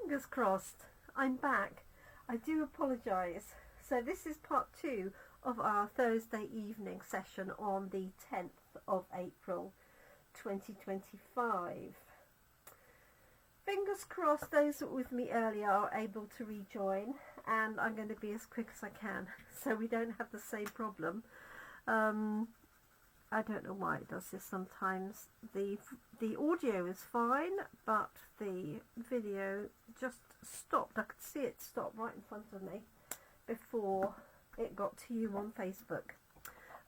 Fingers crossed, I'm back. I do apologise. So this is part 2 of our Thursday evening session on the 10th of April 2025. Fingers crossed those that were with me earlier are able to rejoin, and I'm going to be as quick as I can so we don't have the same problem. I don't know why it does this sometimes. The audio is fine, but the video just stopped. I could see it stop right in front of me before it got to you on Facebook.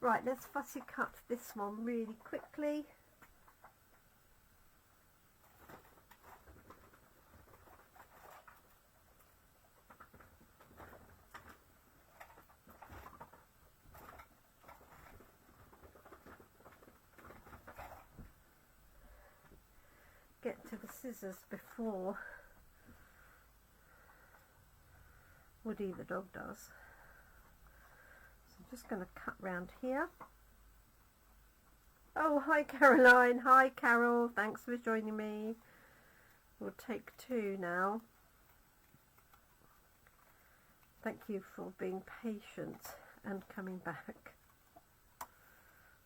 Right, let's fussy cut this one really quickly. Get to the scissors before Woody the dog does. So I'm just going to cut round here. Oh, hi Caroline. Hi Carol. Thanks for joining me. We'll take 2 now. Thank you for being patient and coming back.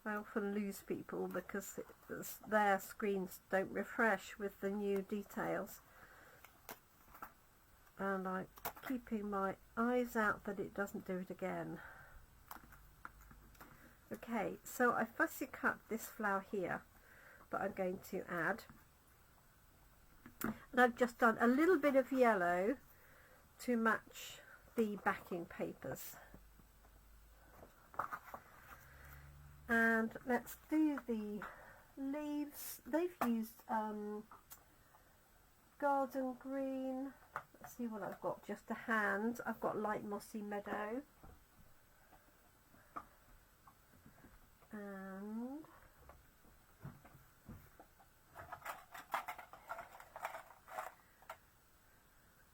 I often lose people because their screens don't refresh with the new details, and I'm keeping my eyes out that it doesn't do it again. Okay, so I fussy cut this flower here that I'm going to add, and I've just done a little bit of yellow to match the backing papers. And let's do the leaves. They've used garden green. Let's see what I've got, just a hand. I've got light mossy meadow. And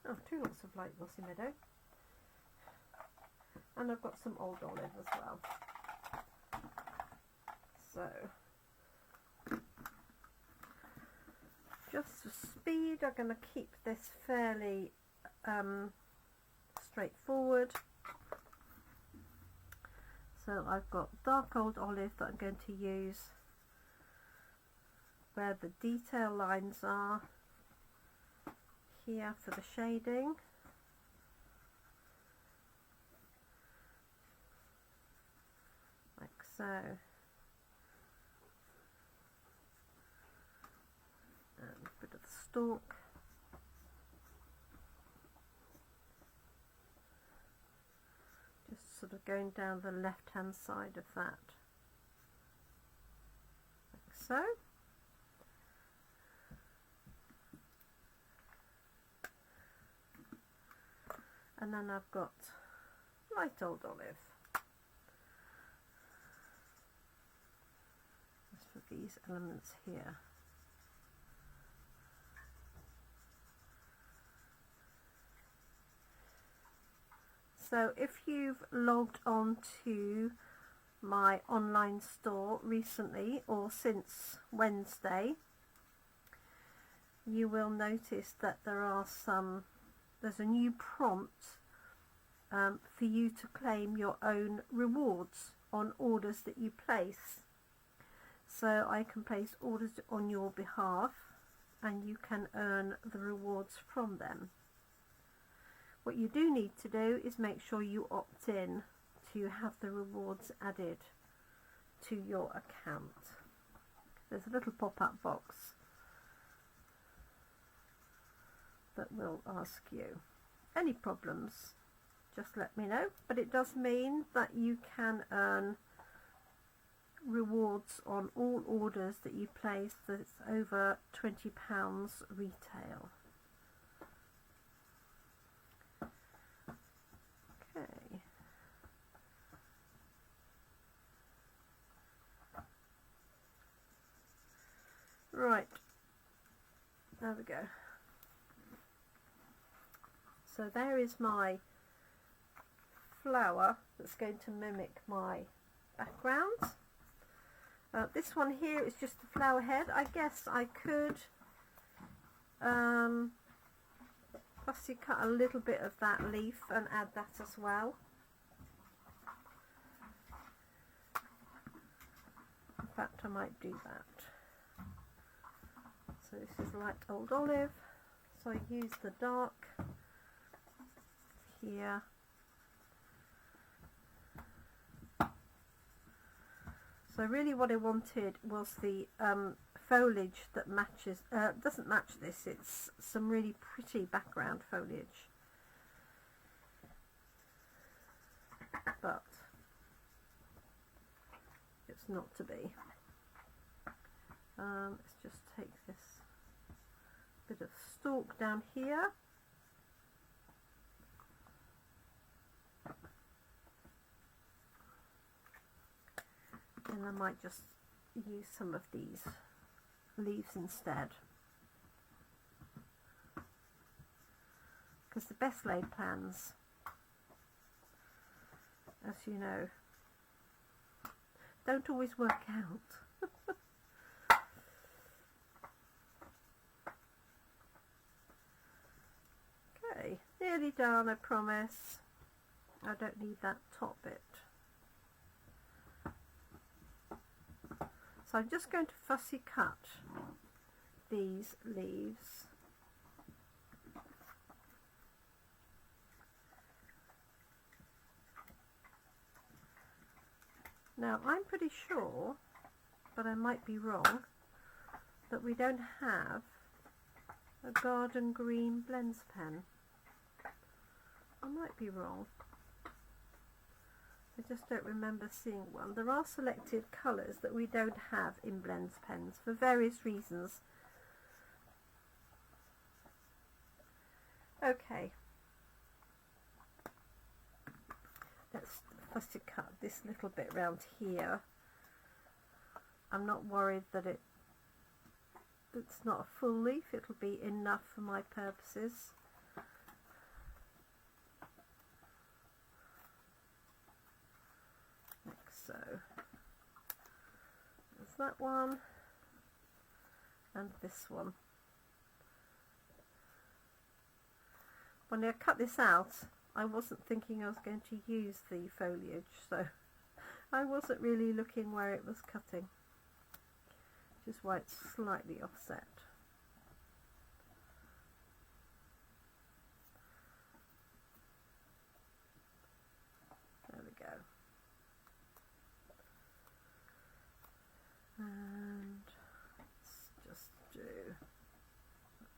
oh, 2 lots of light mossy meadow. And I've got some old olive as well. So, just for speed, I'm going to keep this fairly straightforward. So I've got dark old olive that I'm going to use where the detail lines are here for the shading. Like so. And a bit of the stalk. Just sort of going down the left hand side of that, like so. And then I've got light old olive. Just for these elements here. So if you've logged on to my online store recently or since Wednesday, you will notice that there's a new prompt for you to claim your own rewards on orders that you place. So I can place orders on your behalf and you can earn the rewards from them. What you do need to do is make sure you opt in to have the rewards added to your account. There's a little pop-up box that will ask you. Any problems, just let me know. But it does mean that you can earn rewards on all orders that you place that's over £20 retail. Okay. Right, there we go. So there is my flower that's going to mimic my background. This one here is just the flower head. I guess I could fussy cut a little bit of that leaf and add that as well. In fact, I might do that. So this is light old olive, so I use the dark here. So really what I wanted was the foliage that matches, doesn't match this, it's some really pretty background foliage. But it's not to be. Let's just take this bit of stalk down here. And I might just use some of these leaves instead, because the best laid plans, as you know, don't always work out. Okay, nearly done, I promise. I don't need that top bit. So I'm just going to fussy cut these leaves. Now I'm pretty sure, but I might be wrong, that we don't have a garden green blends pen. I might be wrong. I just don't remember seeing one. There are selected colours that we don't have in blends pens for various reasons. Okay, let's fussy cut this little bit round here. I'm not worried that it's not a full leaf, it'll be enough for my purposes. So there's that one and this one. When I cut this out, I wasn't thinking I was going to use the foliage, so I wasn't really looking where it was cutting, which is why it's slightly offset. There we go. And let's just do a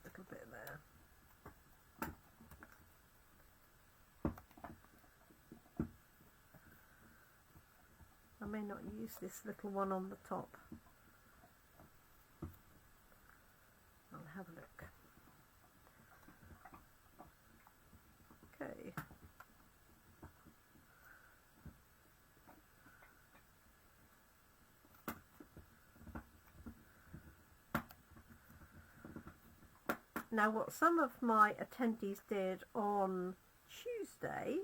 little bit there. I may not use this little one on the top. I'll have a look. Okay. Now what some of my attendees did on Tuesday,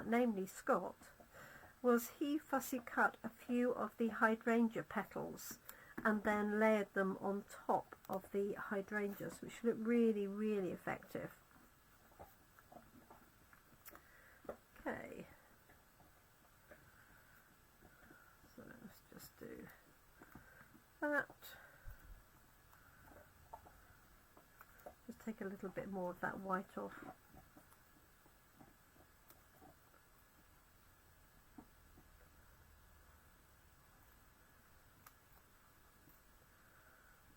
namely Scott, was he fussy cut a few of the hydrangea petals and then layered them on top of the hydrangeas, which look really, really effective. Okay, so let's just do that. Just take a little bit more of that white off.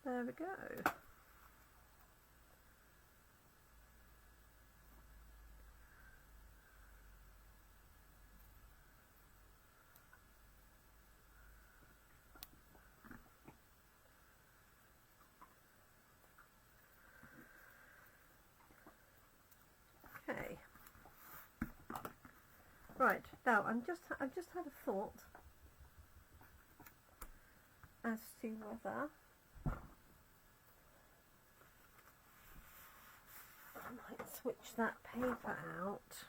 There we go. Okay. Right, now I've just had a thought as to whether I might switch that paper out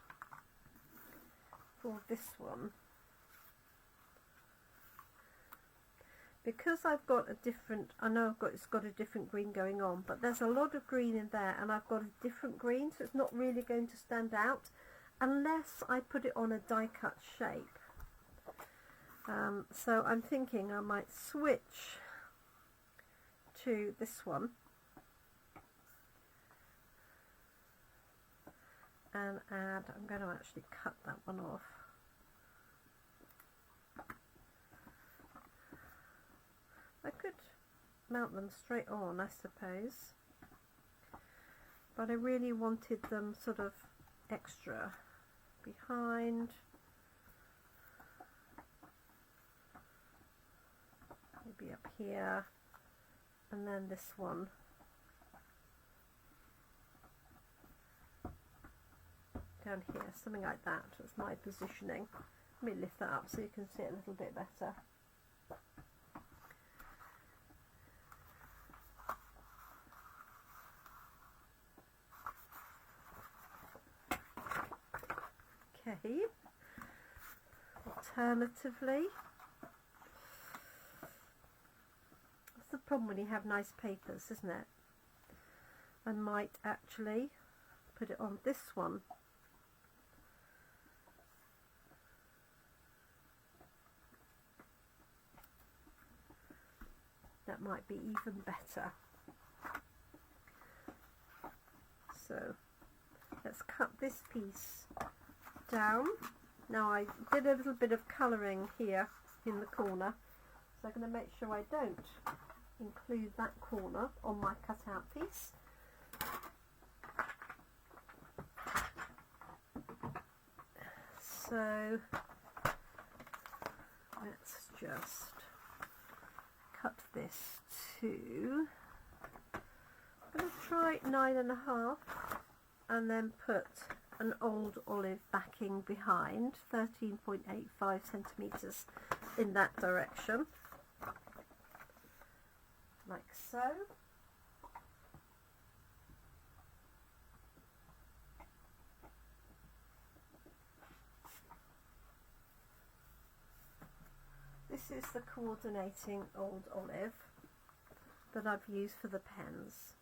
for this one, because I've got a different, I know it's got a different green going on, but there's a lot of green in there and I've got a different green, so it's not really going to stand out unless I put it on a die cut shape. So I'm thinking I might switch to this one and add, I'm going to actually cut that one off. I could mount them straight on, I suppose, but I really wanted them sort of extra behind. Maybe up here, and then this one down here, something like that. That's my positioning. Let me lift that up so you can see it a little bit better. Okay, alternatively, that's the problem when you have nice papers, isn't it? I might actually put it on this one. That might be even better. So let's cut this piece down. Now I did a little bit of colouring here in the corner, so I'm going to make sure I don't include that corner on my cutout piece. So let's just cut this to, I'm going to try 9.5 and then put an old olive backing behind, 13.85 centimetres in that direction, like so. This is the coordinating old olive that I've used for the pens.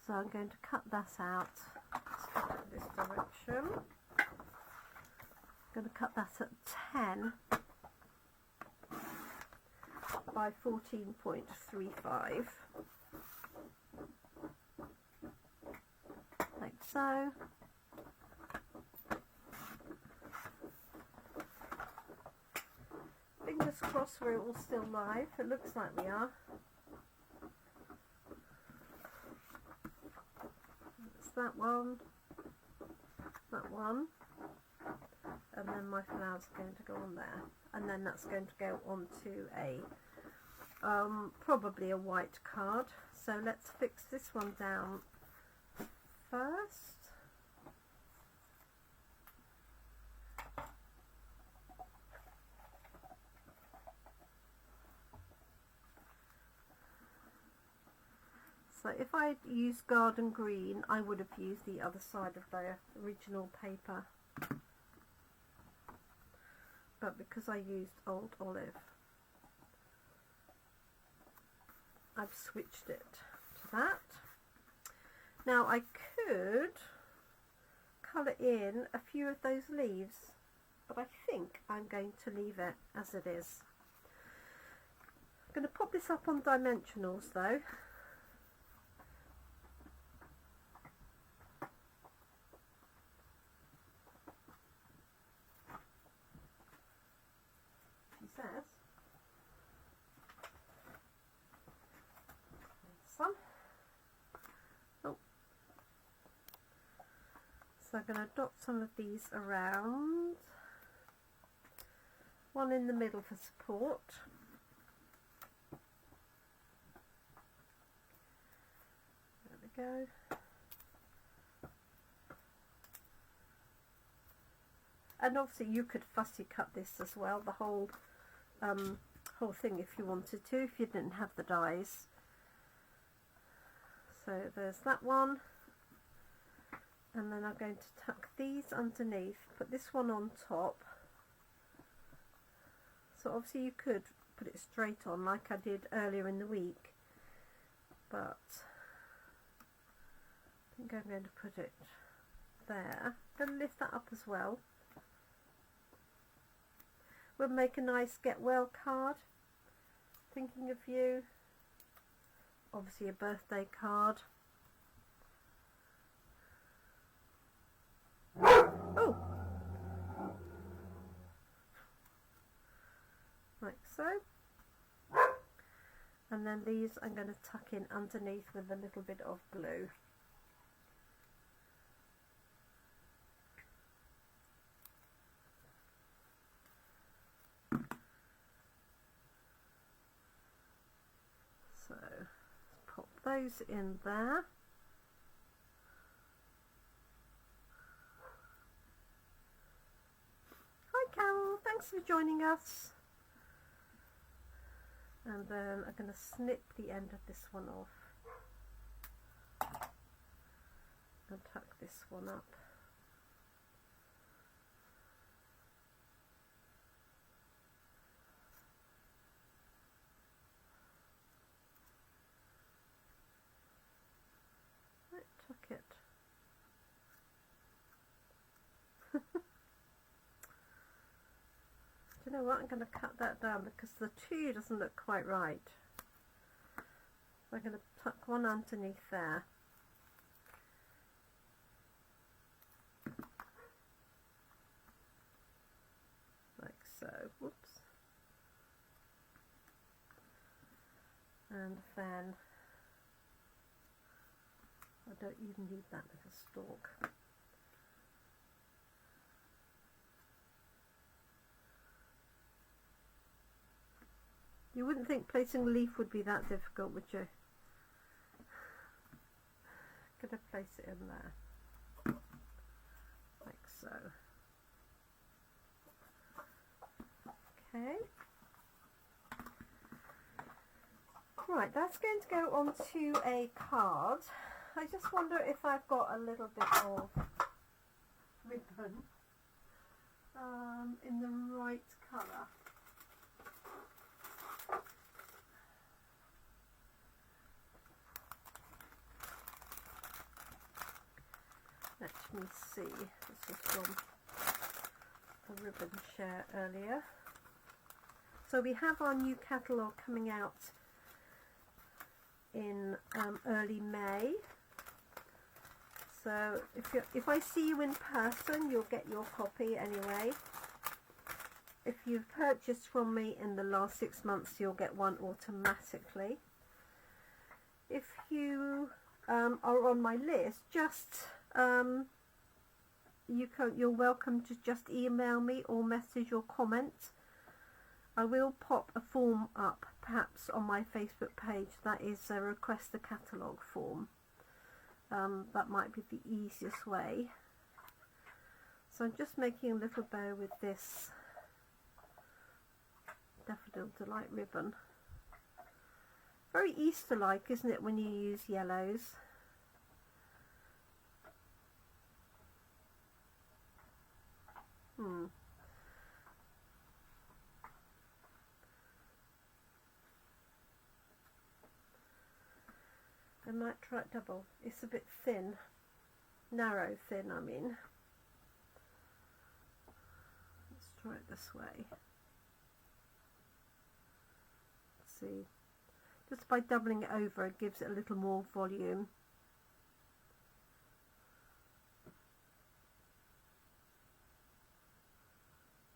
So I'm going to cut that out this direction. I'm going to cut that at 10 by 14.35, like so. Fingers crossed we're all still live. It looks like we are. That one, and then my flower's going to go on there, and then that's going to go onto a probably a white card. So let's fix this one down first. So if I'd used garden green, I would have used the other side of the original paper. But because I used old olive, I've switched it to that. Now I could colour in a few of those leaves, but I think I'm going to leave it as it is. I'm going to pop this up on dimensionals though. Says some. Oh. So I'm going to dot some of these around, one in the middle for support, there we go. And obviously you could fussy cut this as well, the whole thing, if you wanted to, if you didn't have the dies. So there's that one, and then I'm going to tuck these underneath, put this one on top, So obviously you could put it straight on like I did earlier in the week, but I think I'm going to put it there. I'm going to lift that up as well. We'll make a nice get well card. Thinking of you. Obviously a birthday card. Oh! Like so. And then these I'm going to tuck in underneath with a little bit of glue. So let's pop those in there. Hi Carol, thanks for joining us. And then I'm going to snip the end of this one off and tuck this one up. Right, tuck it. Do you know what? I'm going to cut that down because the 2 doesn't look quite right. I'm going to tuck one underneath there. Like so. Whoops. And then I don't even need that little stalk. You wouldn't think placing a leaf would be that difficult, would you? Gonna place it in there, like so. Okay. Right, that's going to go onto a card. I just wonder if I've got a little bit of ribbon in the right colour. Let me see, this was from a ribbon share earlier. So we have our new catalogue coming out in early May. So if I see you in person, you'll get your copy anyway. If you've purchased from me in the last 6 months, you'll get one automatically. If you are on my list, just you're welcome to just email me or message or comment. I will pop a form up perhaps on my Facebook page that is a request a catalogue form. That might be the easiest way. So I'm just making a little bow with this Daffodil Delight ribbon. Very Easter-like, isn't it, when you use yellows? I might try it double. It's a bit thin. Narrow thin, I mean. Let's try it this way. Let's see. Just by doubling it over, it gives it a little more volume.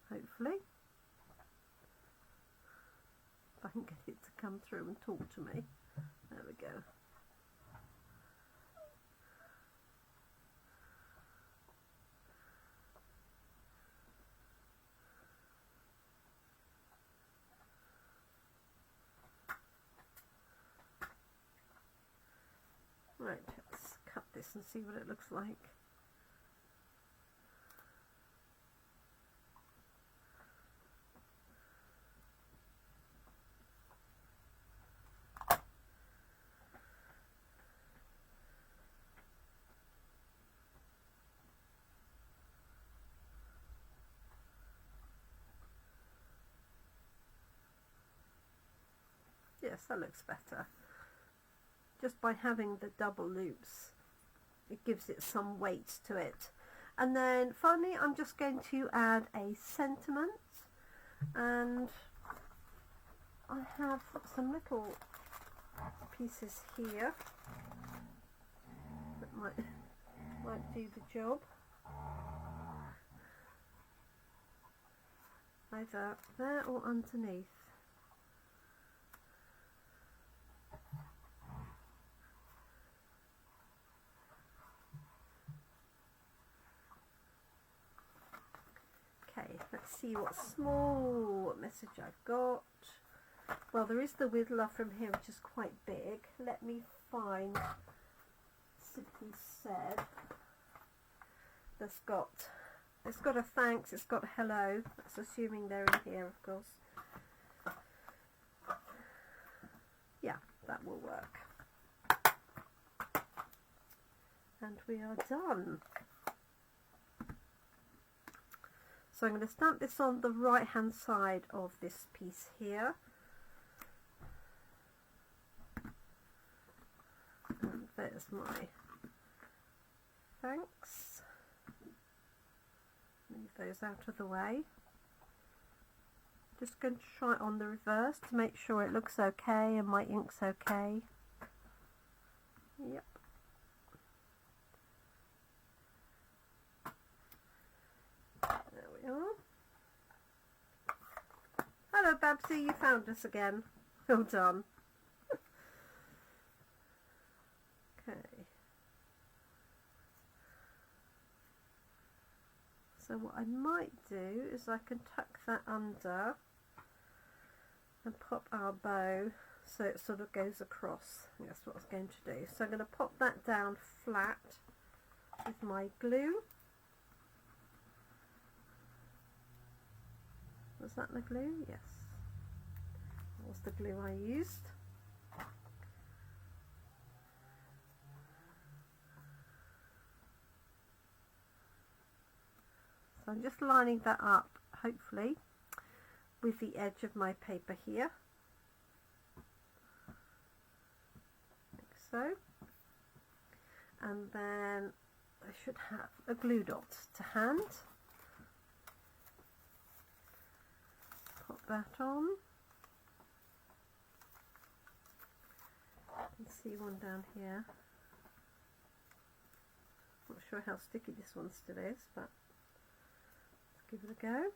Hopefully. If I can get it to come through and talk to me. There we go. Right, let's cut this and see what it looks like. Yes, that looks better. Just by having the double loops, it gives it some weight to it. And then finally I'm just going to add a sentiment, and I have some little pieces here that might do the job. Either there or underneath. Okay, let's see what small message I've got. Well, there is the with love from here, which is quite big. Let me find Simply Said. It's got a thanks, it's got hello. That's assuming they're in here, of course. Yeah, that will work. And we are done. So I'm going to stamp this on the right hand side of this piece here. And there's my thanks. Move those out of the way. Just going to try it on the reverse to make sure it looks okay and my ink's okay. Yep. There we are. Hello Babsy, you found us again. Well done. Okay. So what I might do is I can tuck that under and pop our bow so it sort of goes across. That's what I was going to do. So I'm going to pop that down flat with my glue. Was that the glue? Yes. That was the glue I used. So I'm just lining that up, hopefully, with the edge of my paper here. Like so. And then I should have a glue dot to hand. Pop that on. You can see one down here. Not sure how sticky this one still is, but let's give it a go.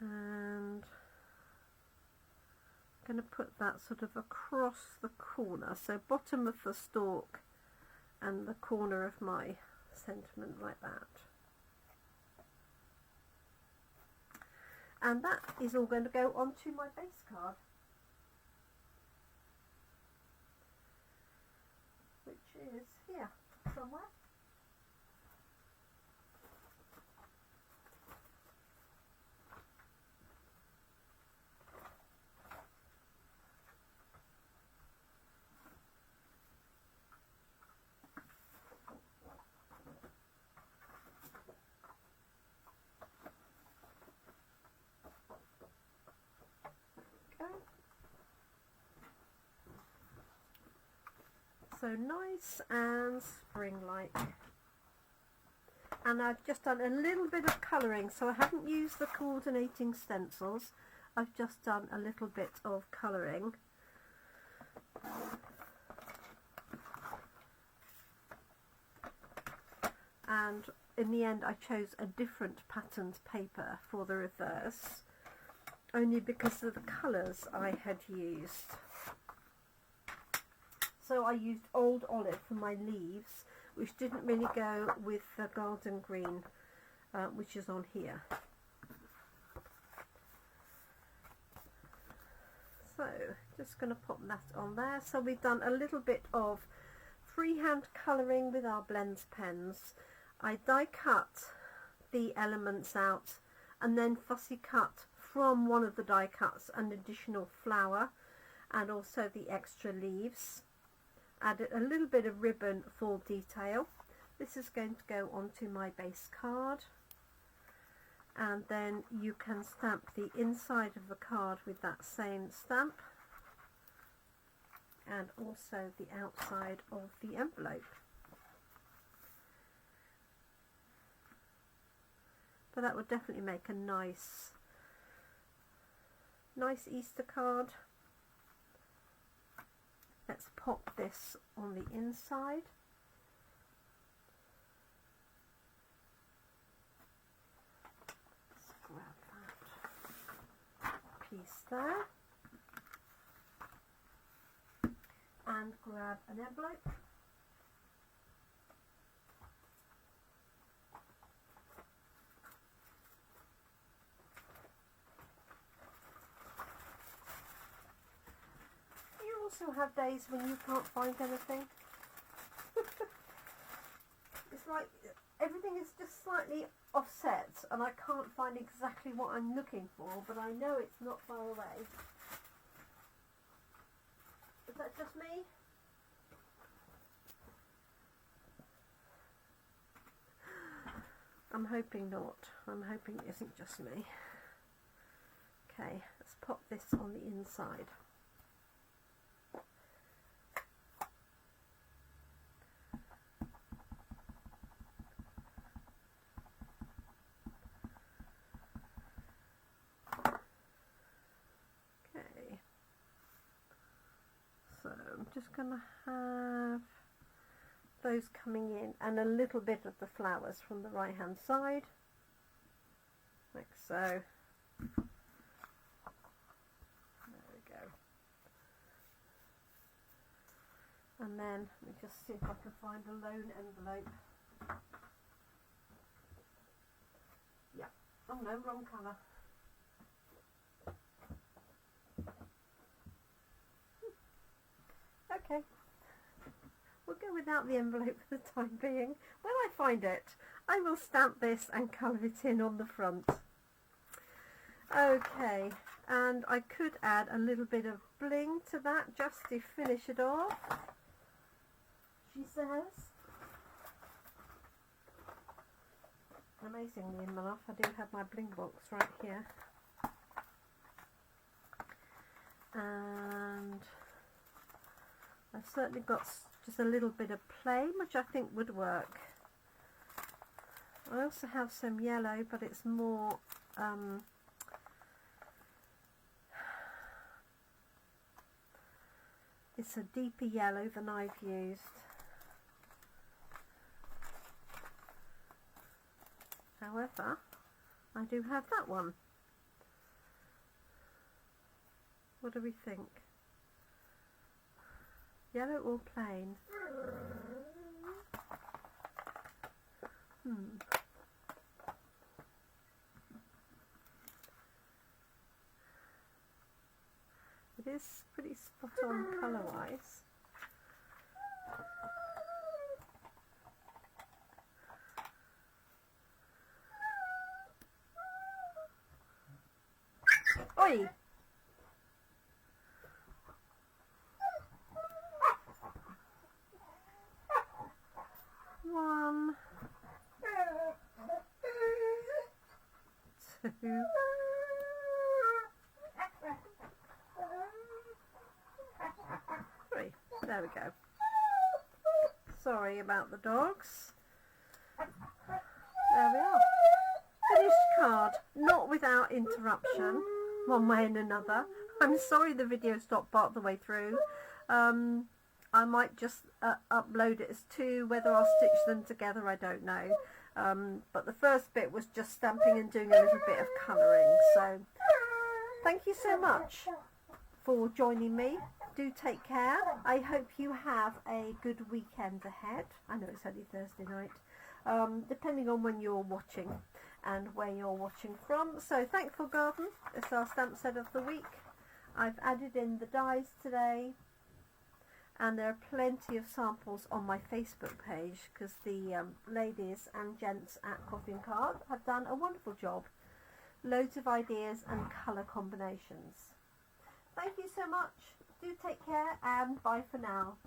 And I'm going to put that sort of across the corner, so bottom of the stalk and the corner of my sentiment, like that. And that is all going to go onto my base card, which is here somewhere. So nice and spring-like. And I've just done a little bit of colouring, so I haven't used the coordinating stencils. I've just done a little bit of colouring. And in the end I chose a different patterned paper for the reverse, only because of the colours I had used. So I used Old Olive for my leaves, which didn't really go with the garden green, which is on here. So just going to pop that on there. So we've done a little bit of freehand colouring with our blends pens. I die cut the elements out and then fussy cut from one of the die cuts an additional flower and also the extra leaves. Added a little bit of ribbon for detail. This is going to go onto my base card, and then you can stamp the inside of the card with that same stamp and also the outside of the envelope. But that would definitely make a nice Easter card. Let's pop this on the inside. Let's grab that piece there and grab an envelope. Also have days when you can't find anything. It's like everything is just slightly offset and I can't find exactly what I'm looking for, but I know it's not far away. Is that just me? I'm hoping not. I'm hoping it isn't just me. Okay, let's pop this on the inside. Just going to have those coming in and a little bit of the flowers from the right hand side, like so. There we go. And then let me just see if I can find a lone envelope. Yeah. Oh no, wrong colour. Okay, we'll go without the envelope for the time being. When I find it, I will stamp this and colour it in on the front. Okay, and I could add a little bit of bling to that just to finish it off, she says. Amazingly enough, I do have my bling box right here. And I've certainly got just a little bit of plain, which I think would work. I also have some yellow, but it's more it's a deeper yellow than I've used. However, I do have that one. What do we think? Yellow or plain? It is pretty spot on colour wise. Oi! One, two, three. There we go. Sorry about the dogs. There we are. Finished card, not without interruption, one way and another. I'm sorry the video stopped part of the way through. I might just upload it as two. Whether I'll stitch them together, I don't know. But the first bit was just stamping and doing a little bit of colouring. So thank you so much for joining me. Do take care. I hope you have a good weekend ahead. I know it's only Thursday night, depending on when you're watching and where you're watching from. So Thankful Garden is our stamp set of the week. I've added in the dies today, and there are plenty of samples on my Facebook page because the ladies and gents at Coffee and Card have done a wonderful job. Loads of ideas and colour combinations. Thank you so much. Do take care and bye for now.